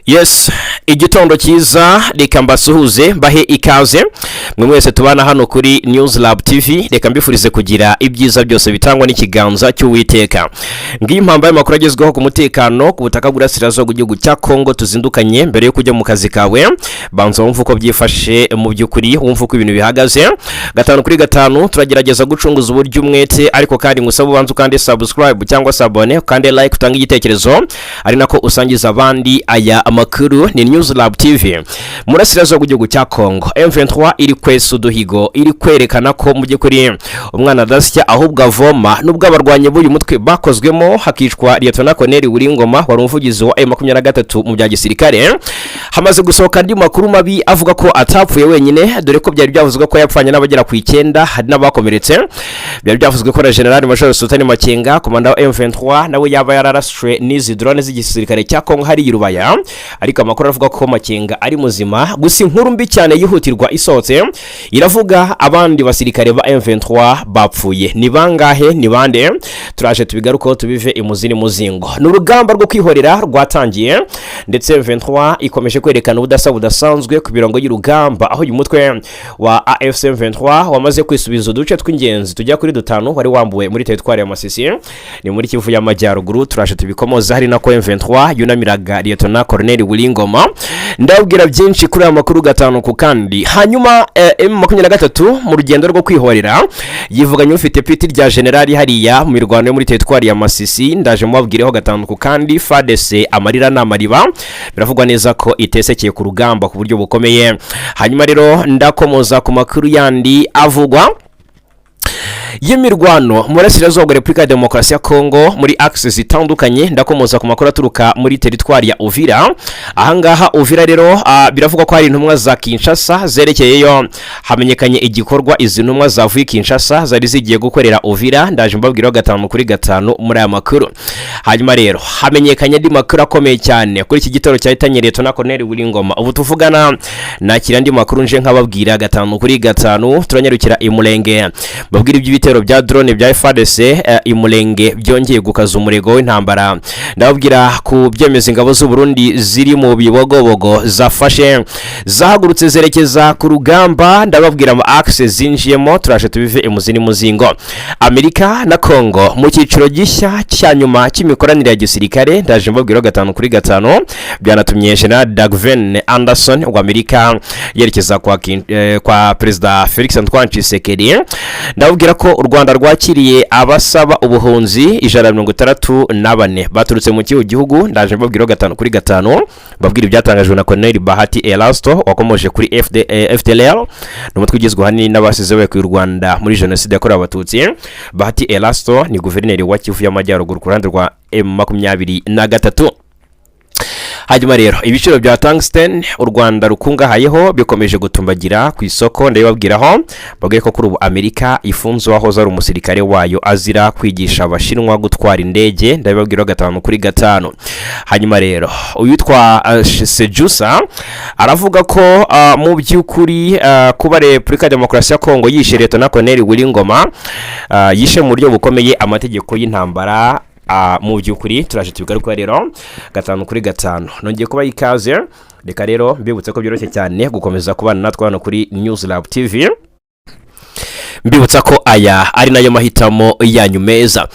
Yes, igitondo cyiza reka mbasuhuze bahe ikaze mwe mwese tubana hano kuri News Lab TV. Reka mbifurize kugira ibyiza byose bitangwa n'ikiganza cy'Uwiteka. Ngiyi impamba y'amakuru agezweho ku mutekano ku butaka bw'Urasirazuba bw'igihugu cya Kongo tuzindukanye mbere yo kujya mu kazi kawe. Banza wumva uko byifashe mu by'ukuri, wumva uko ibintu bihagaze. Gatanu kuri gatanu turagerageza gucunguza uburyo umwete, ariko kandi ngusaba ubanza kandi subscribe cyangwa abone kandi like utanga igitekerezo, ari nako usangiza abandi aya amakuru. Ni News Lab TV. Murasirazuba bw'igihugu cya Kongo, M23 iri kwesa uduhigo, iri kwerekana ko mu by'ukuri umwana adasya ahubwo avoma, nubwo abarwanye b'uyu mutwe bakozwemo hakicwa Lieutenant Colonel Wilingoma wari umuvugizi wa M23 mu bya gisirikare. Hamaze gusohoka andi makuru mabi avuga ko atapfuye wenyine, dore ko byari byavuzwe ko yapfanye n'abagera ku 9, hari n'abakomeretse. Byari byavuzwe ko na General Major Sultan Makenga, komanda wa M23, nawe yaba yararashwe n'izi drone z'igisirikare cya Kongo hari Irubaya, ariko amakuru avuga ko Makenga ari muzima. Gusa inkuru mbi cyane yihutirwa isohotse iravuga abandi basirikare ba M23 bapfuye. Ni bangahe? Ni bande? Turaje tubigaruko tubive imuzini muzingo. N'urugamba rwo kwihorera rwatangiye, ndetse M23 ikomeje kwerekana ubudasa budasanzwe ku birongo y'urugamba, aho uyu mutwe wa AFC M23 wamaze kwisubiza uduce tw'ingenzi tujya kuri 5 wari wambuwe muri teritwari ya Masisi, ni muri Kivu y'Amajyaruguru. Turaje tubikomoza, hari nako M23 yunamiraga Lieutenant Colonel Wilingoma. Ndabwira byinshi kuri aya makuru gatanu ku kandi. Hanyuma M23 mu rugendo rwo kwihorera yivuganye ufite piti rya generali hariya mu mirwano yo muri teritwari ya Masisi. Ndaje mubabwireho gatanu ku kandi. FARDC amarira n'amariba, biravugwa neza ko itesekeye ku rugamba ku buryo bukomeye. Hanyuma rero ndakomoza ku makuru yandi avugwa y'imirwano Murasirazuba bwa Repubulika ya Demokarasi ya Kongo muri axes zitandukanye. Ndakomoza ku makuru aturuka muri teritwari ya Uvira. Ahangaha Uvira rero biravuga ko hari intumwa za Kinshasa zerekeyeyo. Hamenyekanye igikorwa izi ntumwa zavuye Kinshasa zari zigiye gukorera Uvira. Ndaje mbabwiraho gatanu kuri gatanu muri aya makuru. Hanyuma rero hamenyekanye andi makuru akomeye cyane kuri iki gitoro cyahitanye Lieutenant Colonel Wilingoma. Ubu tuvugana nakira andi makuru nje nkababwira gatanu kuri gatanu. Turanyarukira i Mulenge babwira ibitero bya drone bya FARDC i Mulenge byongeye gukaza umurego w'intambara. Ndababwira ku byemeza ingabo z'u Burundi ziri mu bibogobogo zafashe zahagurutse zerekeza ku rugamba. Ndababwira ama axes zinjiyemo, turaje tubive imuzini muzingo. Amerika na Kongo mu cyiciro gishya cya nyuma cy'imikoranire ya gisirikare. Ndaje mbabwira gatanu kuri gatanu. Byanatumye General Dagven Anderson wa Amerika yerekeza kwa President Felix Antoine Tshisekedi. Ndababwira ko u Rwanda rwakiriye abasaba ubuhunzi 164 baturutse mu gihugu. Ndaje mbabwira gatanu kuri gatanu. Babwira ibyatangajwe na Colonel Bahati Elasto wakomoje kuri FDLR, n'umutwe ugizwe hanini n'abasizewe ku Rwanda muri jenoside yakorewe abatutsi. Bahati Elasto ni guverineri wa Kivu y'Amajyaruguru ku ruhande rwa M23. Hanyuma rero ibiciro bya tungsten u Rwanda rukungahayeho bikomeje gutumbagira ku isoko. Ndababwiraho babwiye ko kuri ubu Amerika ifunze wahoze ari umusirikare wayo azira kwigisha abashinwa gutwara indege. Ndababwiraho gatanu kuri gatanu. Hanyuma rero uyitwa Sejusa aravuga ko mu by'ukuri kuba Repubulika ya Demokarasi ya Kongo yishe Lieutenant Colonel Wilingoma yishe mu buryo bukomeye amategeko y'intambara. Mu by'ukuri turaje tubigaruka rero gatanu kuri gatanu. Nongeye kuba ikaze, reka rero mbibutse ko byoroshye cyane gukomeza kubana natwe hano kuri News Lab TV. Mbibutsa ko aya ari nayo mahitamo yanyu meza.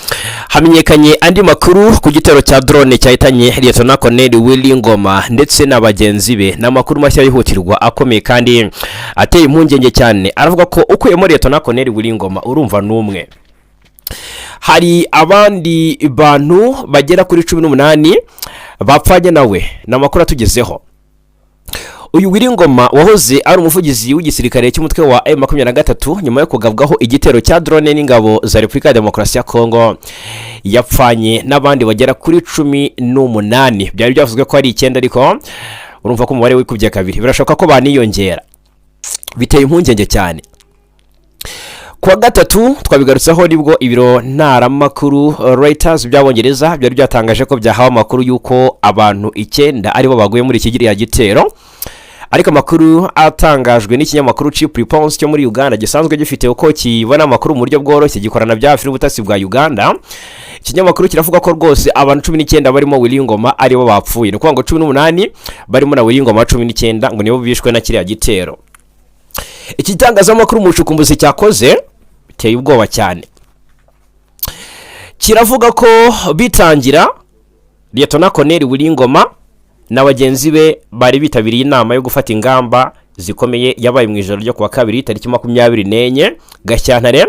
Hamenyekanye andi makuru ku gitero cya drone cyahitanye Lieutenant Colonel Wilingoma ndetse n'abagenzi be. N'amakuru mashya yihutirwa akomeye kandi ateye impungenge cyane. Aravuga ko ukuyemo Lieutenant Colonel Wilingoma urumva n'umwe, hari abandi bantu bagera kuri 18 bapfanye nawe. N'amakuru atugezeho. Uyu Wilingoma wahoze ari umuvugizi w'igisirikare cy'umutwe wa M23 nyuma yo kugabwaho igitero cya drone n'ingabo za Repubulika ya Demokarasi ya Kongo yapfanye n'abandi bagera kuri 18. Byari byavuzwe ko ari 9, ariko urumva ko umubare wikubye kabiri. Birashoboka ko baniyongera. Biteye impungenge cyane. Kwa gatatu twabigarutseho nibwo ibiro ntaramakuru Reuters by'Abongereza byari byatangaje ko byahawe amakuru yuko abantu 9 aribo baguye muri iki gitero. ariko amakuru atangajwe n'ikinyamakuru Chip Response cyo muri Uganda gisanzwe gifite uko kibona amakuru mu buryo bworoshye gikorana bya hafi n'ubutasi bwa Uganda. Ikinyamakuru kiravuga ko rwose abantu 19 barimo Willy Ngoma aribo bapfuye, no kwanga 18 barimo na Willy Ngoma 19 ngo nibo bishwe na kiriya gitero. Ikitangazamakuru mu cukumbuzi cyakoze cyeye ubwoba cyane, kiravuga ko bitangira Lieutenant Colonel Willy Ngoma na bagenzi be bari bitabiriye inama yo gufata ingamba zikomeye yabaye mu ijoro ryo kuwa kabiri tariki 24 Gashyantare.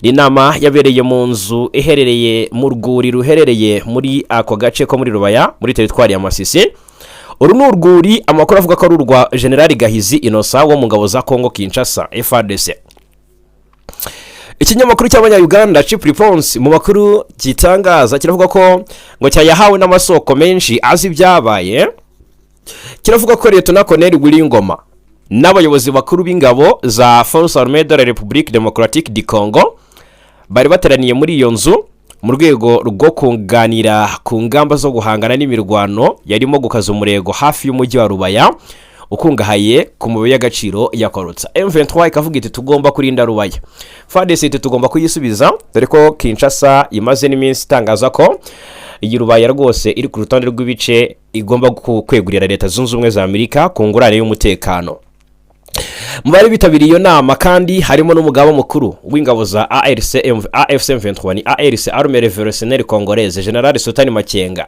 Inama yabereye mu nzu iherereye mu rwuri ruherereye muri ako gace ko muri Rubaya muri teritwari ya Masisi. Uru ni urwuri amakuru avuga ko ari urwa General Gahizi Innocent wo mu ngabo za Congo Kinshasa FARDC. Ikinyamakuru cy'abanya-Uganda Chip Response mu makuru gitangaza kiravuga ko ngo cyayahawe n'amasoko menshi azi byabaye. Kiravuga ko Lieutenant Colonel Willy Ngoma n'abayobozi bakuru b'ingabo za Force Armée de la République Démocratique du Congo bari bateraniye muri iyo nzu mu rwego rwo kunganira ku ngamba zo guhangana n'imirwano yarimo gukaza umurego hafi y'umujyi wa Rubaya ukungahaye ku mabuye y'agaciro ya Korotsa. M23 ikavuga iti tugomba kurinda Rubaya, FARDC iti tugomba kuyisubiza, dore ko Kinshasa imaze n'iminsi itangaza ko iyi Rubaya rwose iri ku rutonde rw'ibice igomba kwegurira Leta Zunze Ubumwe za Amerika ku ngurane y'umutekano. Mu bari bitabiriye iyo nama kandi harimo n'umugaba mukuru w'ingabo za AFC M23 ni ARC Armée Révolutionnaire Congolaise General Sultan Makenga.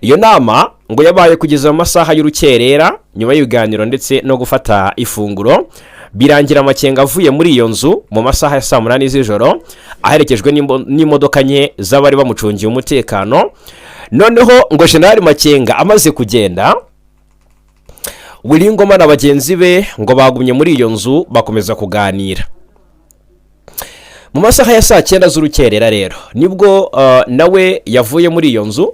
Iyo nama ngo yabaye kugeza mu masaha y'urukerera nyuma y'ibiganiro ndetse no gufata ifunguro, birangira Makenga avuye muri iyo nzu mu masaha ya 8 z'ijoro aherekejwe n'imodoka nke z'abari bamucungiye umutekano. Noneho ngo General Makenga amaze kugenda, Willy Ngoma na bagenzi be ngo bagumye muri iyo nzu bakomeza kuganira. Mu masaha ya 9 z'urukerera rero nibwo nawe yavuye muri iyo nzu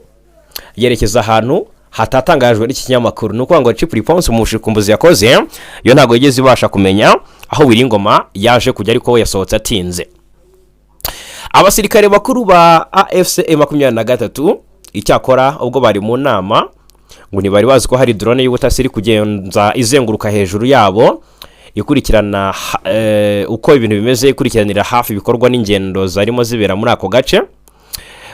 yerekeza ahantu hatatangajwe n'iki kinyamakuru. Nuko ngo Chip Response mu mushikumbuzi yakoze yo ntago yigeze ibasha kumenya aho Willy Ngoma yaje kujya, ariko yasohotse atinze. Abasirikare bakuru ba AFC M23 icyakora ubwo bari mu nama ngo ntibari bazi ko hari drone y'ubutasi iri kugenza izenguruka hejuru yabo ikurikirana uko ibintu bimeze, ikurikiranira hafi bikorwa n'ingendo zarimo zibera muri ako gace.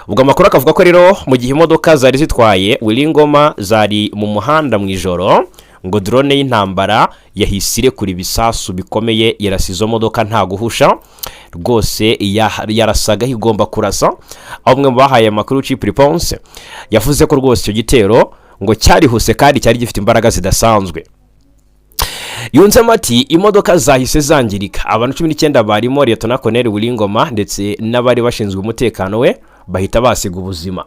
Ubwo amakuru akavuga ko rero mu gihe imodoka zari zitwaye Willy Ngoma zari mu muhanda mu ijoro, ngo drone y'intambara yahisire kuri bisasu bikomeye yarasizo modoka nta guhusha rwose yarasaga igomba kurasa. Umwe mu bahaye amakuru Chip Response yavuze ko rwose icyo gitero ngo cyarihuse kandi cyari gifite imbaraga zidasanzwe. Yunzemo ati imodoka zahise zangirika, abantu 19 barimo Lieutenant Colonel Willy Ngoma ndetse n'abari bashinzwe umutekano we bahita basiga ubuzima.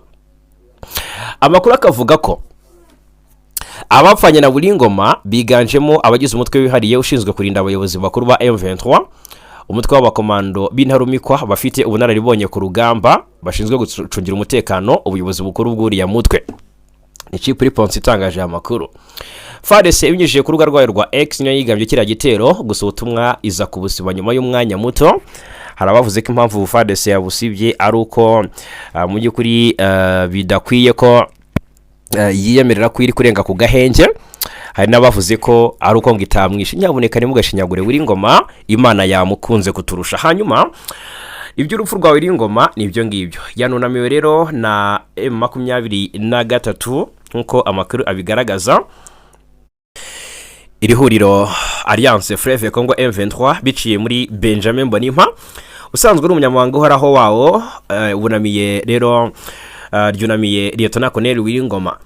Amakuru akavuga ko abapfanye na Willy Ngoma biganjemo abagize umutwe wihariye ushinzwe kurinda abayobozi bakuru ba M23, umutwe w'abakomando b'intarumikwa bafite ubunararibonye ku rugamba bashinzwe gucungira umutekano ubuyobozi bukuru bw'uriya mutwe. Ni Chip Response itangaje amakuru. FARDC ibinyujije ku rubuga rwayo rwa X niyo yigambye kiriya gitero, gusa ubutumwa iza kubusiba nyuma y'umwanya muto. Hari abavuze ko impamvu FARDC yabusibye ari uko mu by'ukuri bidakwiye ko yiyemerera ko iri kurenga ku gahenge. Hari n'abavuze ko ari uko ngo itamwishe, nyaboneka ni mugashinyagure Willy Ngoma, Imana yamukunze kuturusha. Hanyuma iby'urupfu rwa Willy Ngoma nibyo ngibyo yanunamiwe rero na M23 nkuko amakuru abigaragaza. Iri huriro Alliance Fleuve Congo M23 biciye muri Benjamin Mbonimpa usanzwe ari umunyamabanga uhoraho wawo, bunamiye rero ryunamiye Lieutenant Colonel Willy Ngoma.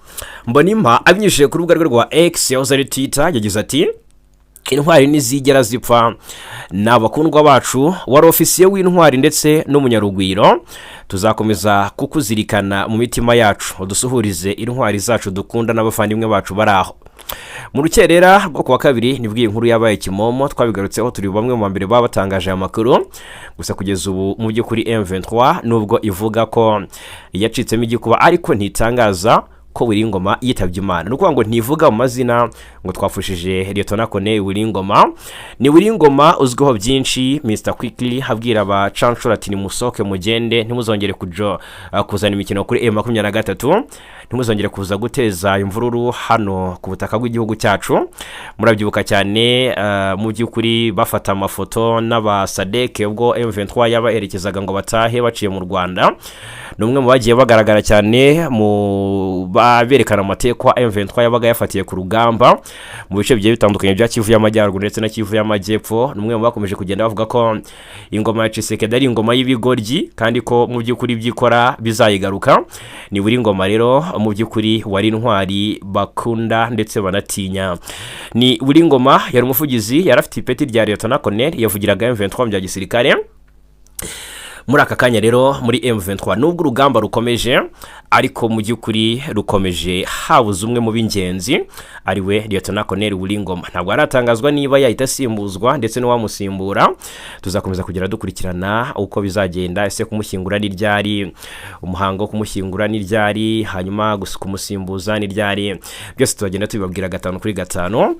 Mbonimpa abinyujije ku rubuga rwe rwa X yahoze ari Twitter yagize ati intwari nizigera zipfa n'abakundwa bacu, wari ofisiye w'intwari ndetse n'umunyarugwiro, tuzakomeza kukuzirikana mu mitima yacu, udusuhurize intwari zacu dukunda n'abafandimwe bacu baraho. Mu rukerera rwo kuwa kabiri nibwo inkuru yabaye kimomo, twabigarutseho turi bamwe mu mbere babatangaje amakuru. Gusa kugeza ubu mu by'ukuri M23 nubwo ivuga ko yacitsemo igikuba ariko ntitangaza ko Wiringoma yitabye Imana. Nuko ngo ntivuga mu mazina ngo twafushije Lieutenant Colonel Wiringoma. Ni Wiringoma uzwiho byinshi Mr Quickly habwira abacancura ati ni musoke mugende ntimuzongere kuzana imikino kuri M23, ntimuzongere kuza guteza imvururu hano ku butaka bw'igihugu cyacu. Murabyibuka cyane mu by'ukuri bafata amafoto n'abasadeke ubwo M23 yabaherekezaga ngo batahe baciye mu Rwanda. Numwe mu bagiye bagaragara cyane mu berekana amateka M23 yabaga yafatiye ku rugamba mu bice bigiye bitandukanye bya Kivu y'Amajyaruguru ndetse na Kivu y'Amajyepfo. Numwe mu bakomeje kugenda bavuga ko ingoma ya Tshisekedi ari ingoma y'ibigoryi kandi ko mu by'ukuri byikora bizayigaruka. Ni Wiringoma rero mu by'ukuri wari intwari bakunda ndetse banatinya. Ni Wiringoma yari umuvugizi, yarafite ipeti rya Lieutenant Colonel, yavugiraga M23 bya gisirikare. Muri aka kanya rero muri M23 nubwo urugamba rukomeje ariko mu by'ukuri rukomeje habuze umwe mu b'ingenzi ariwe Lieutenant Colonel Wiringoma. Ntabwo aratangazwa niba yahita simbuzwa ndetse no wamusimbura. Tuzakomeza kugira dukurikirana uko bizagenda, ese kumushyingura ni ryari, umuhango kumushyingura ni ryari, hanyuma kumusimbuza ni ryari, byose tuzagenda tubibabwira 5 kuri 5.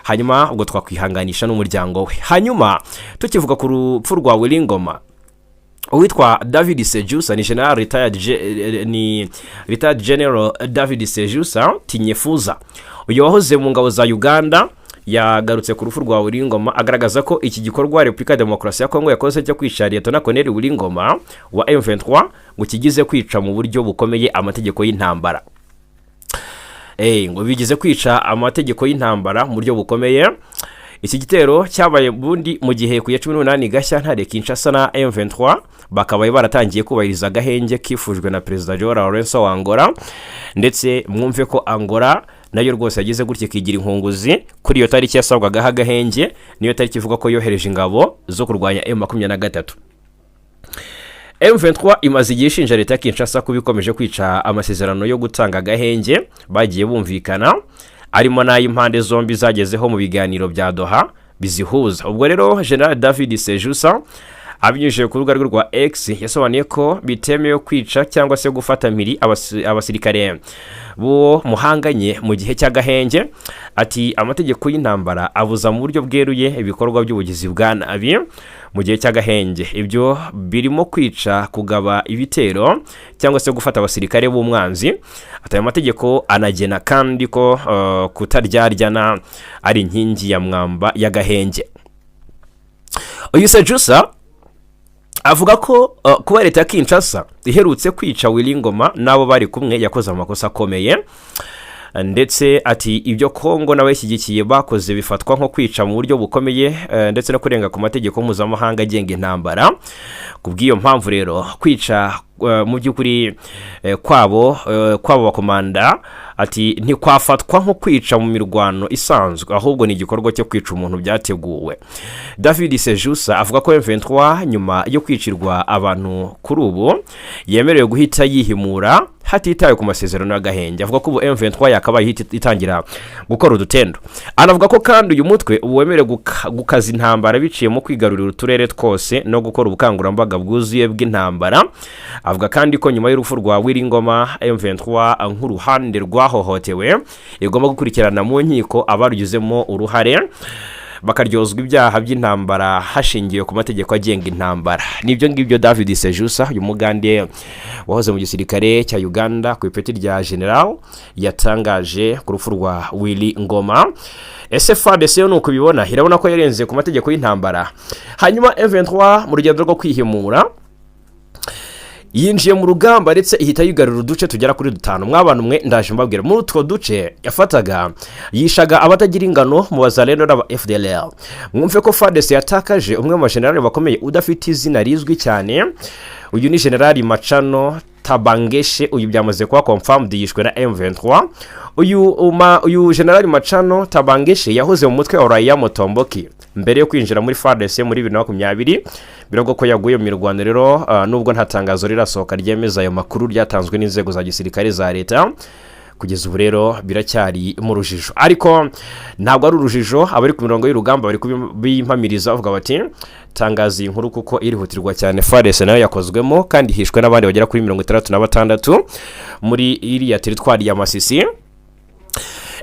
Hanyuma ubwo twakwihanganisha n'umuryango we. Hanyuma tukivuga ku rupfu rwa Wiringoma, uwitwa David Sejusa ni General retired General David Sejusa Tinyefuza, uyu wahoze mu ngabo za Uganda, yagarutse ku rupfu rwa Wiringoma agaragaza ko iki gikorwa Repubulika Demokarasi ya Kongo yakoze cyo kwica Lieutenant Colonel Wiringoma wa M23 ngo kigize kwica mu buryo bukomeye amategeko y'intambara. Ngo bigize kwica amategeko y'intambara mu buryo bukomeye. Iki gitero cyabaye bundi mu gihe ku ya 18 Gashyantare Kinshasa na M23 bakabaye baratangiye kubahiriza agahenge kifujwe na President Joao Lourenço wa Angola, ndetse mwumve ko Angola nayo rwose yagize gutya kigira inkunguzi kuri iyo tariki yasabwaga agahenge, niyo tariki ivuga ko yohereje ingabo zo kurwanya M23. M23 imaze igihe ishinja leta ya Kinshasa kubikomeje kwica amasezerano yo gutanga agahenge bagiye bumvikana, arimo n'ay'impande zombi zagezeho mu biganiro bya Doha bizihuza. Ubwo rero General David Sejusa abinyujije ku rubuga rwa X yasobanuye ko bitemewe kwica cyangwa se gufata mpiri abasirikare bo muhanganye mu gihe cy'agahenge. Ati amategeko y'intambara abuza mu buryo bweruye ibikorwa by'ubugizi bwa nabi mu gihe cy'agahenge. Ibyo birimo kwica, kugaba ibitero cyangwa se gufata abasirikare b'umwanzi. Ati amategeko anagena kandi ko kutaryarya ari inkingi ya mwamba y'agahenge. Uyu Sejusa avuga ko kuba leta ya Kinshasa iherutse kwica Wiringoma nabo bari kumwe yakoze amakosa akomeye, ndetse ati ibyo Kongo n'abashyigikiye bakoze bifatwa nko kwica mu buryo bukomeye ndetse no kurenga ku mategeko mpuzamahanga agenga intambara. Kubw'iyo mpamvu rero kwica mu by'ukuri kwabo bakomanda ati ntikwafatwa nko kwica mu mirwano isanzwe, ahubwo ni igikorwa cyo kwica umuntu byateguwe. David Sejusa avuga ko M23 nyuma yo kwicirwa abantu kuri ubu yemerewe guhita yihimura hatitaye ku masezerano y'agahenge. Avuga ko ubu M23 yakabaye itangira gukora udutendo. Anavuga ko kandi uyu mutwe ubu wemerewe gukaza intambara biciye mu kwigarurira uturere twose no gukora ubukangurambaga bwuzuye bw'intambara. Avuga kandi ko nyuma y'urupfu rwa Wiringoma M23 nk'uruhande rwahohotewe igomba gukurikirana mu nkiko abarugizemo uruhare bakaryozwa ibyaha by'intambara hashingiye ku mategeko agenga intambara. Nibyo ngibyo David Sejusa uyu mugande wahoze mu gisirikare cya Uganda ku ipeti rya General yatangaje ku rupfu rwa Wiringoma. FARDC yo nuko bibona irabona ko yarenze ku mategeko y'intambara. Hanyuma M23 mu rugendo rwo kwihimura yinjiye mu rugamba ndetse ihita yigarura uduce tugera kuri 5. Mwabana umwe ndaje mbabwira muri utwo duce yafataga yishaga abatagira ingano mu bazalendo n'aba FDLR. Mwumve ko FARDC yatakaje umwe mu general bakomeye udafite izina rizwi cyane. Uyu ni General Machano Tabangeshe, uyu byamaze kuba confirmed yishwe na M23. Uyu General Machano Tabangeshe yahoze mu mutwe wa Raia Motomboki mbere yo kwinjira muri FARDC muri 2020. Birago ko yaguye mu Rwanda rero nubwo nta tangazo rirasohoka ryemeza ayo makuru ryatanzwe n'inzego za gisirikare za leta. kugeza ubu rero biracyari mu rujijo, ariko ntabwo ari urujijo. Abari ku mirongo y'urugamba bari kubimpamiriza bavuga bati tangaza iyi nkuru kuko irihutirwa cyane. FARDC nayo yakozwemo kandi hishwe n'abandi bagera kuri 66 muri iriya teritwari ya Masisi.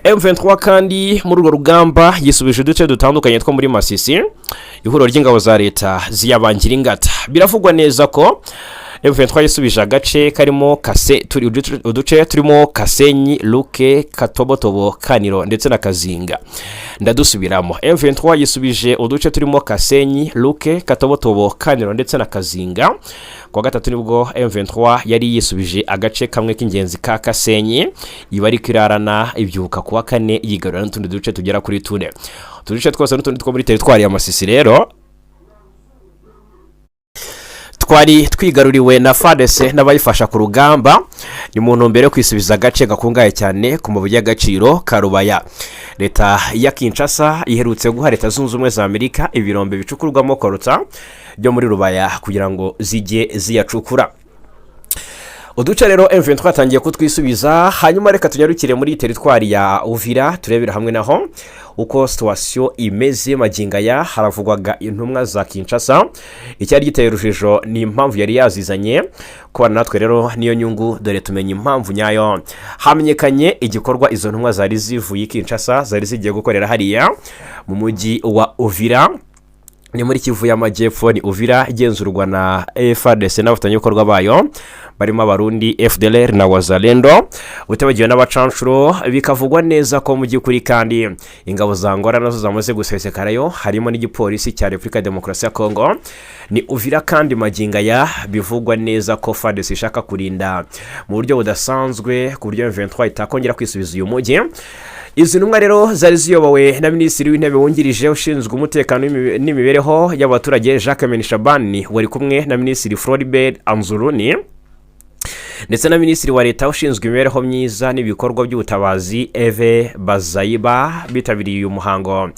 M23 kandi muri urwo rugamba yisubije uduce dutandukanye two muri Masisi. Ihuriro ry'ingabo za leta ziyabangira ingata. Biravugwa neza ko M23 yisubije agace karimo uduce turimo Kasenyi, Luke, Katobotobo, Kaniro ndetse na Kazinga. Ndadusubiramo, M23 yisubije uduce turimo Kasenyi, Luke, Katobotobo, Kaniro ndetse na Kazinga. Kwa gatatu nibwo M23 yari yisubije agace kamwe k'ingenzi ka Kasenyi, ibari kirarana ibyuka kuwa kane yigarura n'utundi duce tugera kuri 4. Uduce twose n'utundi two muri teritwari ya Masisi rero twari twigaruriwe na FARDC n'abayifasha ku rugamba. Ni mu ntumbero yo kwisubiza agace gakungaye cyane ku mabuye y'agaciro ka Rubaya. Leta ya Kinshasa iherutse guha Leta Zunze Ubumwe za Amerika ibirombe bicukurwamo korota byo muri Rubaya kugira ngo zijye ziyacukura. Uduce rero M23 atangiye kutwisubiza. Hanyuma reka tunyarukire muri teritwari ya Uvira turebera hamwe naho uko situation imeze magingaya. Haravugwaga intumwa za Kinshasa, icyari giteye urujijo ni impamvu yari yazizanye ko natwe rero niyo nyungu, dore tumenye impamvu nyayo. Hamenyekanye igikorwa izo ntumwa zari zivuye Kinshasa zari zigiye gukorera hariya mu mujyi wa Uvira, ni muri Kivu y'Amajyepfo. Ni Uvira igenzurwa na FARDC n'abafatanyabikorwa bayo barimo Abarundi, FDLR na Wazalendo, utabagiwe n'abacancuro. Bikavugwa neza ko mu gikuri kandi ingabo za Angola nazo zamaze gusesekarayo, harimo n'igipolisi cya Repubulika Demokarasi ya Kongo. Ni Uvira kandi magingaya bivugwa neza ko FARDC ishaka kurinda mu buryo budasanzwe ku buryo M23 itakongera kwisubiza uyu mujyi. Izi ntumwa rero zari ziyobowe na Minisitiri w'Intebe wungirije ushinzwe umutekano n'imibereho y'abaturage Jacques Menishabani, wari kumwe na Minisitiri Floribert Anzuruni ndetse na Minisitiri wa Leta ushinzwe imibereho myiza n'ibikorwa by'ubutabazi Eve Bazayiba. Bitabiriye uyu muhango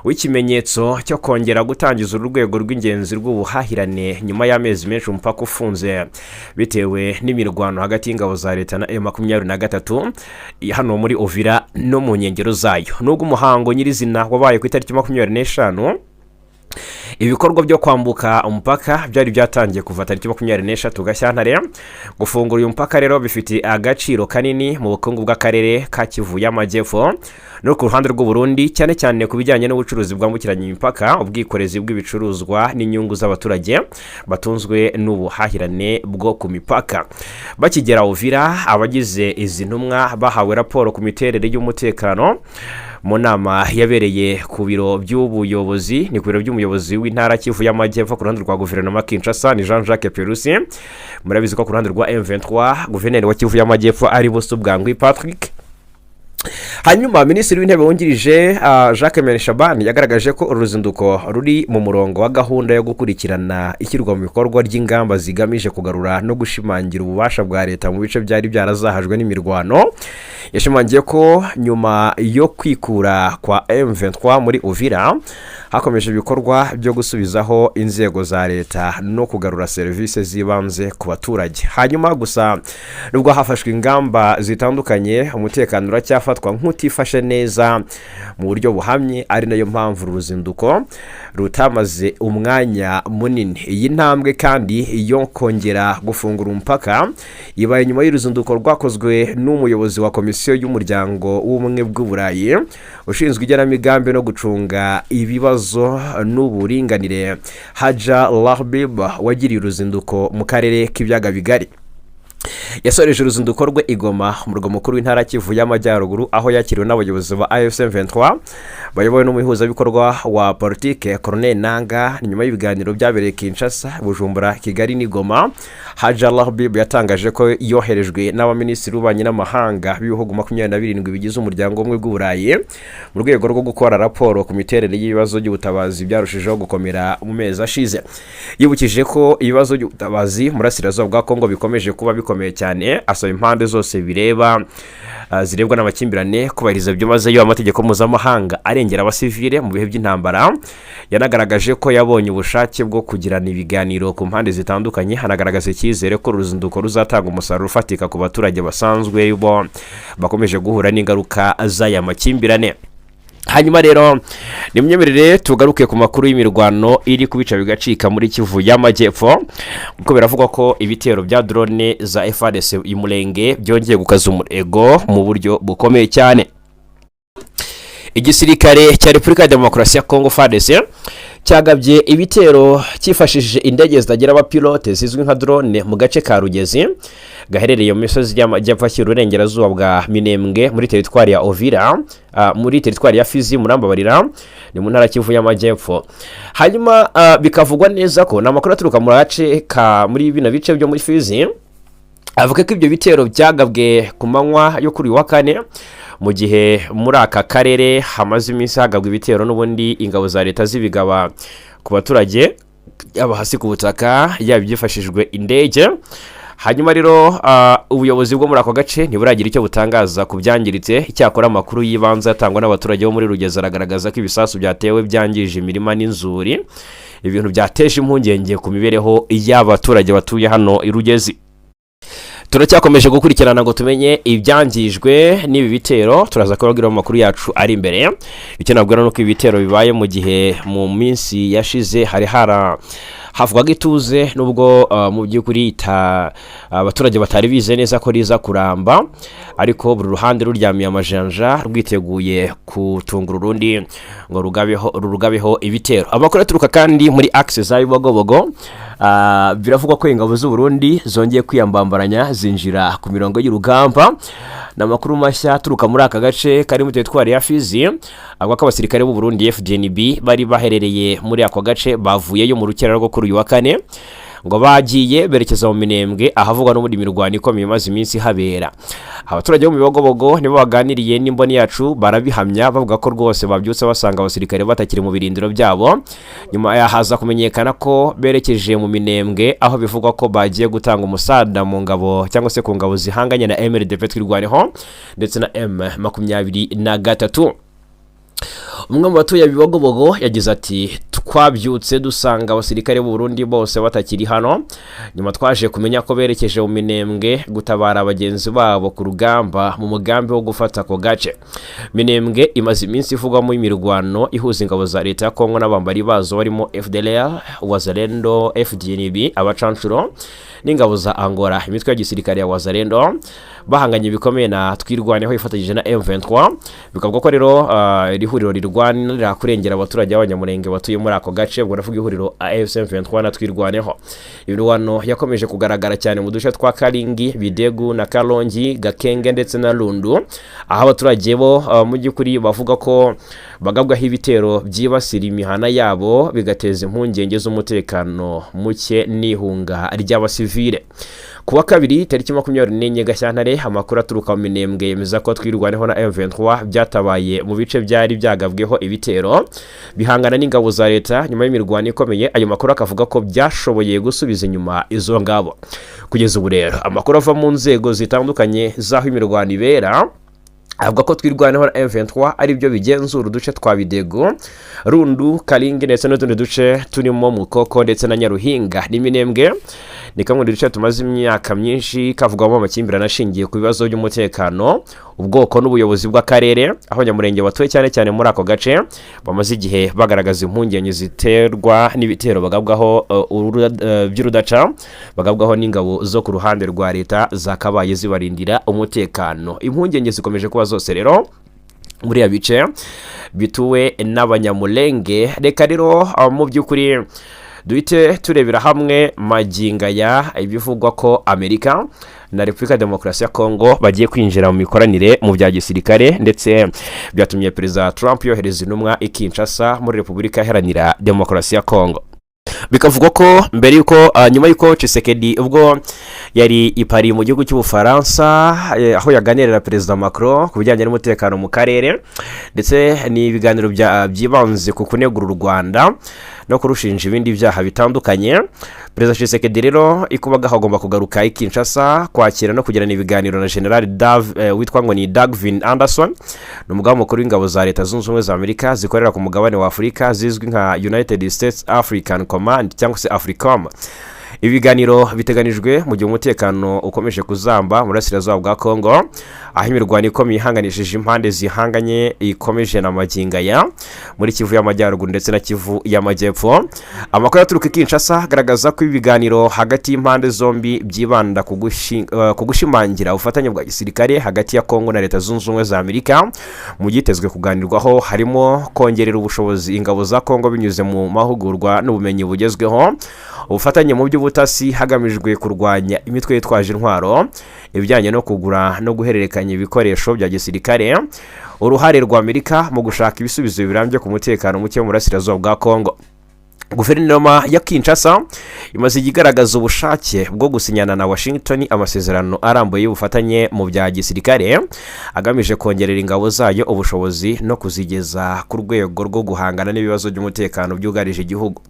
w'ikimenyetso cyo kongera gutangiza urwego rw'ingenzi rw'ubuhahirane nyuma y'amezi menshi umupaka ufunze bitewe n'imirwano hagati y'ingabo za Leta na M23 hano muri Uvira no mu nkengero zayo. Nubwo umuhango nyirizina wabaye ku itariki 25, ibikorwa byo kwambuka umupaka byari byatangiye kuva tariki 23 Gashyantare. Gufungura uyu mupaka rero bifite agaciro kanini mu bukungu bw'akarere ka Kivu y'Amajyepfo no ku ruhande rw'u Burundi, cyane cyane ku bijyanye n'ubucuruzi bwambukiranya imipaka, ubwikorezi bw'ibicuruzwa n'inyungu z'abaturage batunzwe n'ubuhahirane bwo ku mipaka. Bakigera Uvira, abagize izi ntumwa bahawe raporo ku miterere y'umutekano mu nama yabereye ku biro by'ubuyobozi. Ni ku biro by'umuyobozi w'intara Kivu y'Amajyepfo ku ruhande rwa guverinoma Kinshasa ni Jean-Jacques Perusi. Murabizi ko ku ruhande rwa M23 guverineri wa Kivu y'Amajyepfo ari Busubwangwi Patrick. Hanyuma Minisitiri w'Intebe wungirije Jacques Menishabani yagaragaje ko uruzinduko ruri mu murongo wa gahunda yo gukurikirana ishyirwa mu bikorwa ry'ingamba zigamije kugarura no gushimangira ububasha bwa Leta mu bice byari byarazahajwe n'imirwano. Yashimangiye ko nyuma yo kwikura kwa M23 muri Uvira hakomeje ibikorwa byo gusubizaho inzego za Leta no kugarura serivisi zibanze ku baturage. Hanyuma gusa nubwo hafashwe ingamba zitandukanye, umutekano uracyafatwa nk'utifashe neza mu buryo buhamye, ari nayo mpamvu uruzinduko rutamaze umwanya munini. Iyi ntambwe kandi yo kongera gufungura umupaka ibaye nyuma y'uruzinduko rwakozwe n'umuyobozi wa komisiyo y'umuryango w'ubumwe bw'Uburayi ushinzwe igenamigambi no gucunga ibibazo n'uburinganire, Haja Lahbib, wagiriye uruzinduko mu karere k'ibyaga bigari. Yasoreje uruzinduko rwe Igoma, umurwa mukuru w'intara Kivu y'Amajyaruguru, aho yakiriwe n'abayobozi ba AFC M23 bayobowe n'umuhuzabikorwa wa politike Colonel Nanga. Nyuma y'ibiganiro byabereye Kinshasa, Bujumbura, Kigali n'Igoma, Haja Lahbib yatangaje ko yoherejwe n'abaminisitiri b'ububanyi n'amahanga b'ibihugu 27 bigize umuryango umwe bw'Uburayi mu rwego rwo gukora raporo ku miterere y'ibibazo by'ubutabazi byarushijeho gukomera mu mezi ashize. Yibukije ko ibibazo by'ubutabazi mu burasirazuba bwa Kongo bikomeje kuba bikomeye cyane, asaba impande zose zirebwa n'amakimbirane kubahiriza byimazeyo amategeko mpuzamahanga arengera abasivile mu bihe by'intambara. Yanagaragaje ko yabonye ubushake bwo kugirana ibiganiro ku mpande zitandukanye, hanagaragaza icyizere ko uruzinduko ruzatanga umusaruro ufatika ku baturage basanzwe bo bakomeje guhura n'ingaruka z'aya makimbirane. Hanyuma rero nimyemerere tugaruke ku makuru y'imirwano iri kubica bigacika muri Kivu y'Amajyepfo, kuko biravugwa ko ibitero bya drone za FARDC y'Umurenge byongeye gukaza umurego mu buryo bukomeye cyane. Igisirikare cya Repubulika ya Demokarasi ya Kongo FARDC cyagabye ibitero cyifashishije indege zitagira abapilote zizwi nka drone mu gace ka Rugezi gaherereye mu misozi y'amajyepfo y'uburengerazuba bwa Minembwe muri teritwari ya Uvira, muri teritwari ya Fizi Murambabarira, ni mu ntara Kivu y'Amajyepfo. Hanyuma bikavugwa neza ko n'amakuru aturuka mu gace ka muri bino bice byo muri Fizi avuga ko ibyo bitero byagabwe ku manywa yo kuri wa kane, mu gihe muri aka karere hamaze iminsi hagabwa ibitero n'ubundi ingabo za leta zibigaba ku baturage yaba hasi ku butaka yaba byifashishijwe indege. Hanyuma rero ubuyobozi bwo muri ako gace ntiburagira icyo butangaza ku byangiritse. Icyakora amakuru y'ibanze atangwa n'abaturage bo muri Rugezi aragaragaza ko ibisasu byatewe byangije imirima n'inzuri, ibintu byateje impungenge ku mibereho y'abaturage batuye hano i Rugezi. Turacyakomeje gukurikirana ngo tumenye ibyangijwe n'ibi bitero, turaza kubabwira mu makuru yacu ari imbere. Icyo nabwira nuko ibi bitero bibaye mu gihe mu minsi yashize hari havugwaga ituze, nubwo mu by'ukuri abaturage batari bize neza ko riza kuramba, ariko buri ruhande ruryamiye amajanja rwiteguye kutungura urundi ngo rugabeho ibitero. Amakuru aturuka kandi muri axe za Bibogobogo, biravugwa ko ingabo z'u Burundi zongeye kwiyambambaranya zinjira ku mirongo y'urugamba. N'amakuru mashya aturuka muri aka gace kari mu teritwari ya Fizi, avuga ko abasirikare b'u Burundi FDNB bari baherereye muri ako gace bavuyeyo mu rukera rwo kuri uyu wa kane, ngo bagiye berekeza mu Minembwe ahavugwa n'ubundi mirwano ikomeye imaze iminsi habera. Abaturage bo mu Bibogobogo nibo baganiriye n'imboni yacu barabihamya, bavuga ko rwose babyutse basanga abasirikare batakiri mu birindiro byabo. Nyuma haza kumenyekana ko berekeje mu Minembwe, aho bivugwa ko bagiye gutanga umusada mu ngabo cyangwa se ku ngabo zihanganye na MRDP twirwaneho ndetse na M23. Umwe mu batuye Bibogobogo yagize ati twabyutse dusanga abasirikare b'u Burundi bose batakiri hano, nyuma twaje kumenya ko berekeje mu Minembwe gutabara abagenzi babo ku rugamba mu mugambi wo gufata ako gace. Minembwe imaze iminsi ivugwamo imirwano ihuza ingabo za leta ya Kongo n'abambari bazo barimo FDLR, Wazalendo, FDNB, abacancuro n'ingabo za Angola. Imitwe ya gisirikare ya Wazalendo bahanganye bikomeye na twirwaneho ifatanyije na M23. Bikavuga ko rero iri huriro rirwanira kurengera abaturage b'abanyamurenge batuye muri ako gace, ubwo navuga ihuriro AFC M23 na twirwaneho. Imirwano yakomeje kugaragara cyane mu duce twa Karingi, Bidegu na Kalongi, Gakenge ndetse na Lundu, aho abaturage bo mu by'ukuri bavuga ko bagabwaho ibitero byibasira imihana yabo bigateza impungenge z'umutekano muke n'ihunga ry'abasivile. Kuwa kabiri tariki 24 Gashyantare, amakuru aturuka mu Minembwe yemeza ko twirwaneho na M23 byatabaye mu bice byari byagabweho ibitero bihangana n'ingabo za leta nyuma y'imirwano ikomeye. Ayo makuru akavuga ko byashoboye gusubiza inyuma izo ngabo. Kugeza ubu rero amakuru ava mu nzego zitandukanye zaho imirwano ibera avuga ko twirwaneho na M23 ari byo bigenzura uduce twa Bidego, Rundu, Karingi ndetse n'utundi duce turimo Mukoko ndetse na Nyaruhinga n'Iminembwe. Ni kamwe mu duce tumaze imyaka myinshi kavugwamo amakimbirane ashingiye ku bibazo by'umutekano, ubwoko n'ubuyobozi bw'akarere, aho Nyamurenge batuye cyane muri ako gace bamaze igihe bagaragaza impungenge ziterwa n'ibitero bagabwaho by'urudaca bagabwaho n'ingabo zo ku ruhande rwa leta zakabaye zibarindira umutekano. Impungenge zikomeje kuba zose rero muri ya bice bituwe n'abanyamulenge. Reka rero mu by'ukuri duhite turebera hamwe maginga ya ibivugwa ko Amerika na Repubulika ya Demokarasi ya Kongo bagiye kwinjira mu mikoranire mu bya gisirikare, ndetse byatumye Perezida Trump yohereza intumwa i Kinshasa muri Repubulika Iharanira Demokarasi ya Kongo. Bikavugwa ko mbere yuko nyuma yuko Tshisekedi ubwo yari i Paris mu gihugu cy'Ubufaransa, aho yaganirira Perezida Macron ku bijyanye n'umutekano mu karere, ndetse ni ibiganiro byibanze ku kunegura u Rwanda no kurushinja ibindi byaha bitandukanye. Perezida Tshisekedi rero ikubaga hagomba kugaruka i Kinshasa kwakira no kugirana ibiganiro na General witwa ngo ni Dagvin Anderson, n'umugaba mukuru w'ingabo za Leta Zunze Ubumwe za Amerika zikorera ku mugabane wa Afurika zizwi nka United States African Command cyangwa se AFRICOM. ibiganiro biteganijwe mu gihe umutekano ukomeje kuzamba mu burasirazuba bwa Kongo, aho imirwano ikomeye ihanganishije impande zihanganye ikomeje na magingaya muri Kivu y'Amajyaruguru ndetse na Kivu y'Amajyepfo. Amakuru aturuka i Kinshasa agaragaza ko ibiganiro hagati y'impande zombi byibanda ku gushimangira ubufatanye bwa gisirikare hagati ya Kongo na Leta Zunze Ubumwe za Amerika. Mu gitezwe kuganirwaho harimo kongerera ubushobozi ingabo za Kongo binyuze mu mahugurwa n'ubumenyi bugezweho, ubufatanye mu by'ubutasi hagamijwe kurwanya imitwe yitwaje intwaro, ibijyanye no kugura no guhererekanya ibikoresho bya gisirikare, uruhare rwa Amerika mu gushaka ibisubizo birambye ku mutekano muke mu burasirazuba bwa Kongo. Guverinoma ya Kinshasa imaze igaragaza ubushake bwo gusinyana na Washington amasezerano arambuye y'ubufatanye mu bya gisirikare agamije kongerera ingabo zayo ubushobozi no kuzigeza ku rwego rwo guhangana n'ibibazo by'umutekano byugarije igihugu.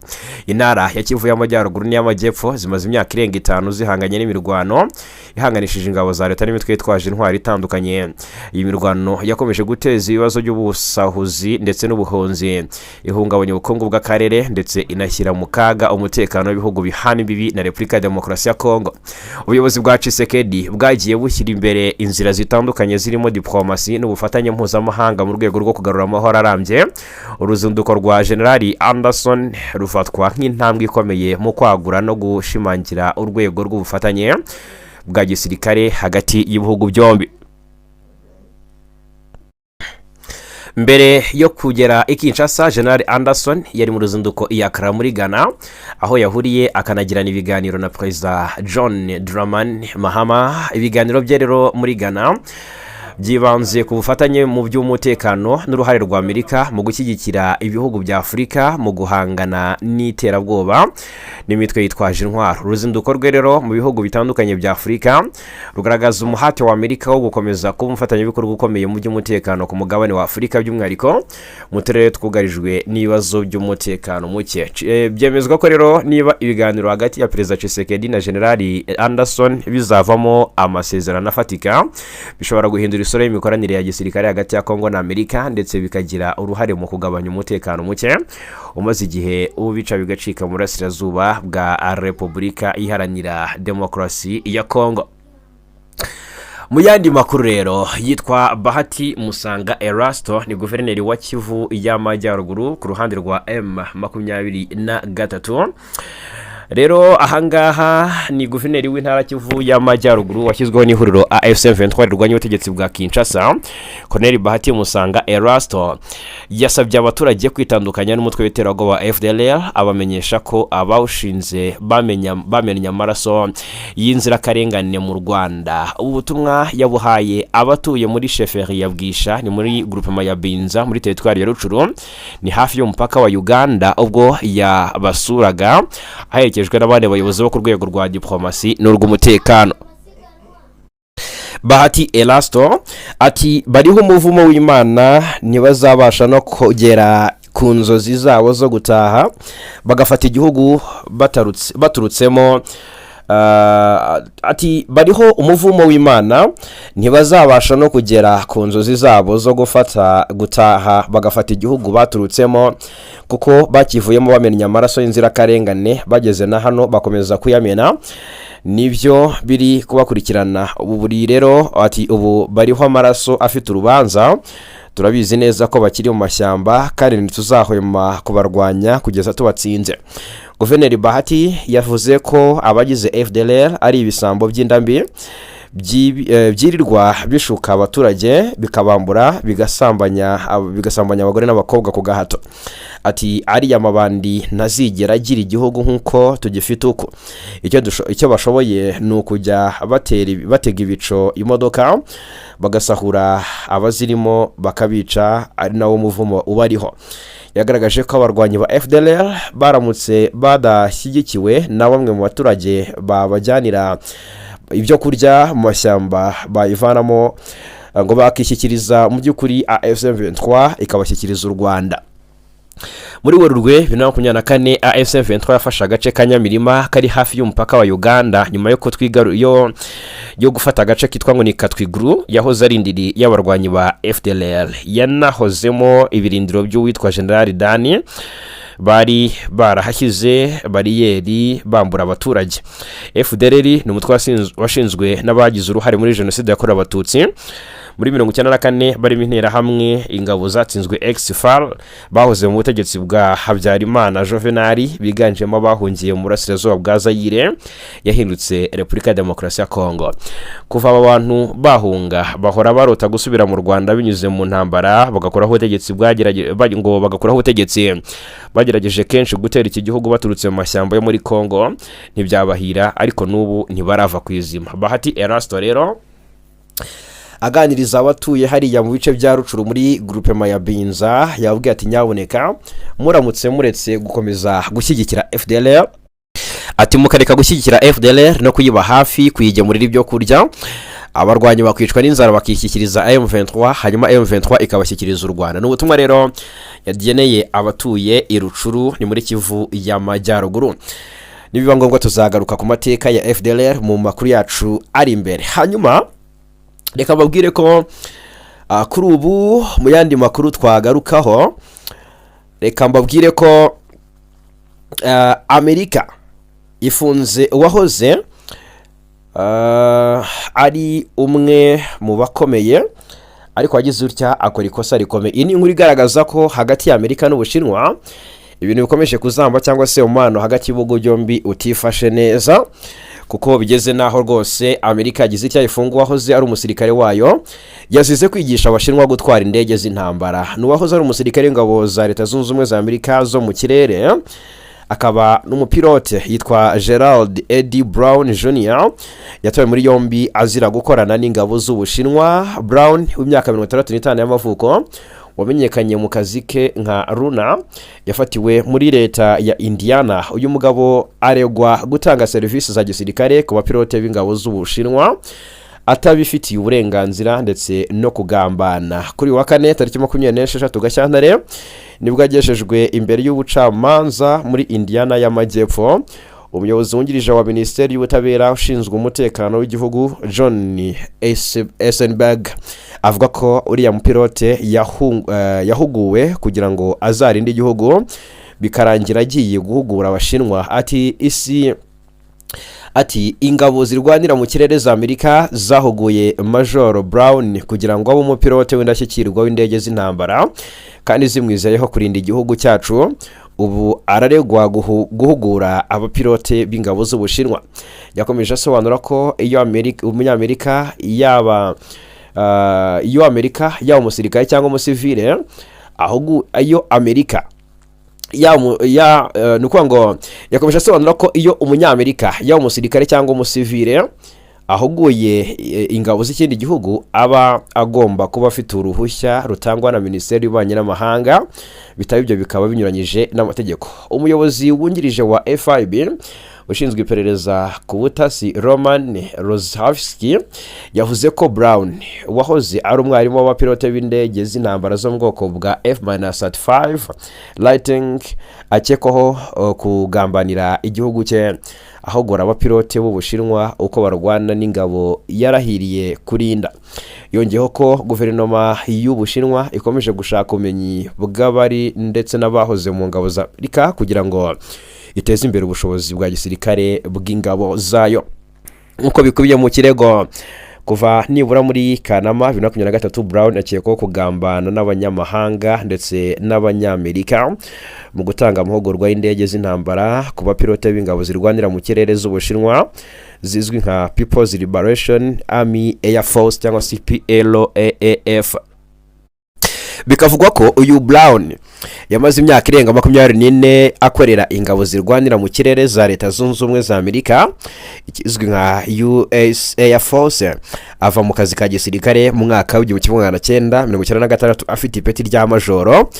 Intara ya Kivu y'Amajyaruguru n'iy'Amajyepfo zimaze imyaka irenga 5 zihanganye n'imirwano ihanganishije ingabo za leta n'imitwe yitwaje intwari itandukanye. Iyi mirwano yakomeje guteza ibibazo by'ubusahuzi ndetse n'ubuhunzi, ihungabanya ubukungu bw'akarere ndetse inashyira mu kaga umutekano w'ibihugu bihana imbibi na Repubulika ya Demokarasi ya Kongo. Ubuyobozi bwa Tshisekedi bwagiye bushyira imbere inzira zitandukanye zirimo diplomasi n'ubufatanye mpuzamahanga mu rwego rwo kugarura amahoro arambye. Uruzinduko rwa General Anderson rufatwa nk'intambwe ikomeye mu kwagura no gushimangira urwego rw'ubufatanye bwa gisirikare hagati y'ibihugu byombi. Mbere yo kugera i Kinshasa, General Anderson yari mu ruzinduko i Accra muri Ghana, aho yahuriye akanagirana ibiganiro na Perezida John Dramani Mahama. Ibiganiro bye rero muri Ghana byibanze ku bufatanye mu by'umutekano n'uruhare rwa Amerika mu gushyigikira ibihugu bya Afurika mu guhangana n'iterabwoba n'imitwe yitwaje intwaro. Uruzinduko rwe rero mu bihugu bitandukanye bya Afurika rugaragaza umuhate wa Amerika wo gukomeza kuba umufatanyabikorwa ukomeye mu by'umutekano ku mugabane wa Afurika, by'umwihariko mu turere twugarijwe n'ibibazo by'umutekano muke. Byemezwa ko rero niba ibiganiro hagati ya Perezida Tshisekedi na General Anderson bizavamo amasezerano afatika, bishobora guhindura isura y'imikoranire ya gisirikare hagati ya Kongo na Amerika ndetse bikagira uruhare mu kugabanya umutekano muke umaze igihe ubica bigacika mu burasirazuba bwa Repubulika Iharanira Demokarasi ya Kongo. Mu yandi makuru rero, yitwa Bahati Musanga Erasto, ni guverineri wa Kivu y'Amajyaruguru ku ruhande rwa M23. Rero ahangaha ni guverineri w'intara Kivu y'Amajyaruguru washyizweho n'ihuriro AFC M23 rwanya ubutegetsi bwa Kinshasa. Colonel Bahati Musanga Erasto yasabye abaturage kwitandukanya n'umutwe w'iterabwoba wa FDLR, abamenyesha ko abawushinze bamenye amaraso y'inzirakarengane mu Rwanda. Ubutumwa yabuhaye abatuye muri Sheferi ya Bwisha, ni muri groupement ya Binza muri territoire ya Rucuru, ni hafi y'umupaka wa Uganda, ubwo yabasuraga aherekejwe n'abandi bayobozi bo ku rwego rwa diplomasi n'urw'umutekano. Bahati Erasto ati bariho umuvumo w'Imana ntibazabasha no kugera ku nzozi zabo zo gutaha bagafata igihugu baturutsemo. Ati bariho umuvumo w'Imana ntibazabasha no kugera ku nzozi zabo zo gutaha bagafata igihugu baturutsemo, kuko bakivuyemo bamenye amaraso y'inzirakarengane, bageze na hano bakomeza kuyamena, nibyo biri kubakurikirana. Ubu buri rero ati ubu bariho amaraso afite urubanza, turabizi neza ko bakiri mu mashyamba kandi ntituzahwema kubarwanya kugeza tubatsinze. Guverineri Bahati yavuze ko abagize FDLR ari ibisambo by'indambi byirirwa bishuka abaturage, bikabambura, bigasambanya abagore n'abakobwa ku gahato. Ati ari amabandi ntazigera agira igihugu nk'uko tugifite uko. Icyo bashoboye ni ukujya batega ibico imodoka bagasahura abazirimo bakabica, ari nawo muvumo ubariho. Yagaragaje ko abarwanyi ba FDLR baramutse badashyigikiwe na bamwe mu baturage babajyanira ibyo kurya mu mashyamba bayivanamo, ngo bakishyikiriza mu by'ukuri AFC M23 ikabashyikiriza u Rwanda. Muri Werurwe 2024 AFC M23 yafashe agace ka Nyamirima kari hafi y'umupaka wa Uganda nyuma yo gufata agace kitwa ngo ni Katwiguru, yahoze ari indiri y'abarwanyi ba FDLR. Yanahozemo ibirindiro by'uwitwa General Dani bari barahashyize bariyeri bambura abaturage. FDLR ni umutwe washinzwe n'abagize uruhare muri jenoside yakorewe abatutsi muri 1994 barimo interahamwe ingabo zatsinzwe ex-FAR bahoze mu butegetsi bwa Habyarimana Juvenal biganjemo abahungiye mu burasirazuba bwa Zaire yahindutse Repubulika ya Demokarasi ya Kongo. Kuva aba bantu bahunga bahora barota gusubira mu Rwanda binyuze mu ntambara bagakuraho ubutegetsi bagerageje kenshi gutera iki gihugu baturutse mu mashyamba yo muri Kongo ntibyabahira, ariko n'ubu ntibarava kwizima. Bahati Erasto rero aganiriza abatuye hariya mu bice bya Rucuru muri groupement ya Binza yabwiye ati nyaboneka muramutse muretse gukomeza gushyigikira FDLR, ati mukareka gushyigikira FDLR no kuyiba hafi kuyigemurira ibyo kurya, abarwanyi bakwicwa n'inzara bakishyikiriza M23 hanyuma M23 ikabashyikiriza u Rwanda. N'ubutumwa rero yageneye abatuye i Rucuru ni muri Kivu y'Amajyaruguru. Nibiba ngombwa tuzagaruka ku mateka ya FDLR mu makuru yacu ari imbere. Hanyuma reka babwire ko kuri ubu mu yandi makuru twagarukaho, reka mbabwire ko Amerika ifunze uwahoze ari umwe mu bakomeye ariko wagize utya akora ikosa rikomeye. Iyi ni inkuru igaragaza ko hagati ya Amerika n'Ubushinwa ibintu bikomeje kuzamba cyangwa se umubano hagati y'ibihugu byombi utifashe neza, kuko bigeze naho rwose Amerika yagize icyo ifunga uwahoze ari umusirikare wayo yazize kwigisha Abashinwa gutwara indege z'intambara. N'uwahoze ari umusirikare w'ingabo za Leta Zunze Ubumwe za Amerika zo mu kirere akaba n'umupilote yitwa Gerald Eddie Brown Jr. yatawe muri yombi azira gukorana n'ingabo z'Ubushinwa. Brown w'imyaka 65 y'amavuko wamenyekanye mu kazi ke nka Runa yafatiwe muri leta ya Indiana. Uyu mugabo aregwa gutanga serivisi za gisirikare ku bapilote b'ingabo z'Ubushinwa atabifitiye uburenganzira ndetse no kugambana. Kuri wa kane tariki 26 Gashyantare nibwo agejejwe imbere y'ubucamanza muri Indiana y'Amajyepfo. Umuyobozi wungirije wa Minisiteri y'Ubutabera ushinzwe umutekano w'igihugu John Eisenberg avuga ko uriya mupilote yahuguwe kugira ngo azarinde igihugu bikarangira agiye guhugura Abashinwa. Ati ingabo zirwanira mu kirere za Amerika zahuguye Major Brown kugira ngo abe umupilote w'indashyikirwa w'indege z'intambara kandi zimwizeyeho kurinda igihugu cyacu. Ubu araregwa guhugura abapilote b'ingabo z'Ubushinwa. Yakomeje asobanura ko iyo Umunyamerika yaba umusirikare cyangwa umusivile iyo Amerika nuko ngo yakomeje asobanura ko iyo Umunyamerika yaba umusirikare cyangwa umusivile ahuguye ingabo z'ikindi gihugu aba agomba kuba afite uruhushya rutangwa na Minisiteri y'Ububanyi n'Amahanga, bitaba ibyo bikaba binyuranyije n'amategeko. Umuyobozi wungirije wa FIB ushinzwe iperereza ku butasi Roman Rozhavsky yavuze ko Brown wahoze ari umwarimu w'abapilote b'indege z'intambara zo mu bwoko bwa F-35 Lightning akekwaho kugambanira igihugu cye ahogora abapilote b'Ubushinwa uko barwana n'ingabo yarahiriye kurinda. Yongeyeho ko guverinoma y'Ubushinwa ikomeje gushaka ubumenyi bw'abari ndetse n'abahoze mu ngabo za Amerika kugira ngo iteze imbere ubushobozi bwa gisirikare bw'ingabo zayo. Nkuko bikubiye mu kirego kuva nibura muri Kanama 2023 Brown akekwaho kugambana n'abanyamahanga ndetse n'abanyamerika mu gutanga amahugurwa y'indege z'intambara ku bapilote b'ingabo zirwanira mu kirere z'Ubushinwa zizwi nka People's Liberation Army Air Force cyangwa PLAAF. Bikavugwa ko uyu Brown yamaze imyaka irenga 24 akorera ingabo zirwanira mu kirere za Leta Zunze Ubumwe za Amerika ikizwi nka US Air Force. Ava mu kazi ka gisirikare mu mwaka w'1996 afite ipeti rya majoro.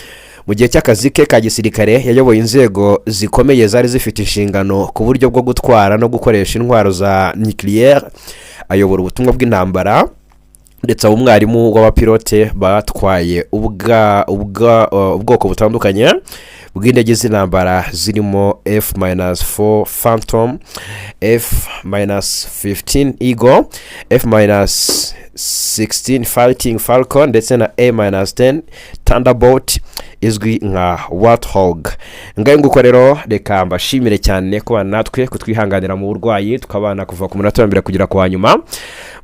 Mu gihe cy'akazi ke ka gisirikare yayoboye inzego zikomeye zari zifite inshingano ku buryo bwo gutwara no gukoresha intwaro za nucleaire, ayobora ubutumwa bw'intambara ndetse umwarimu w'abapilote batwaye ubwoko butandukanye bw'indege z'intambara zirimo F-4 Phantom, F-15 Eagle, F-16 16 Fighting Falcon ndetse na A-10 Thunderbolt izwi nka Warthog. Ngaye nguko rero reka mbashimire cyane ko natwe kutwihanganira mu burwayi tukabana kuva ku munota wa mbere kugera ku hanyuma.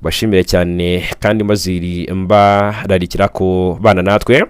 Bashimire cyane kandi mbaziri mbararikira ko bana natwe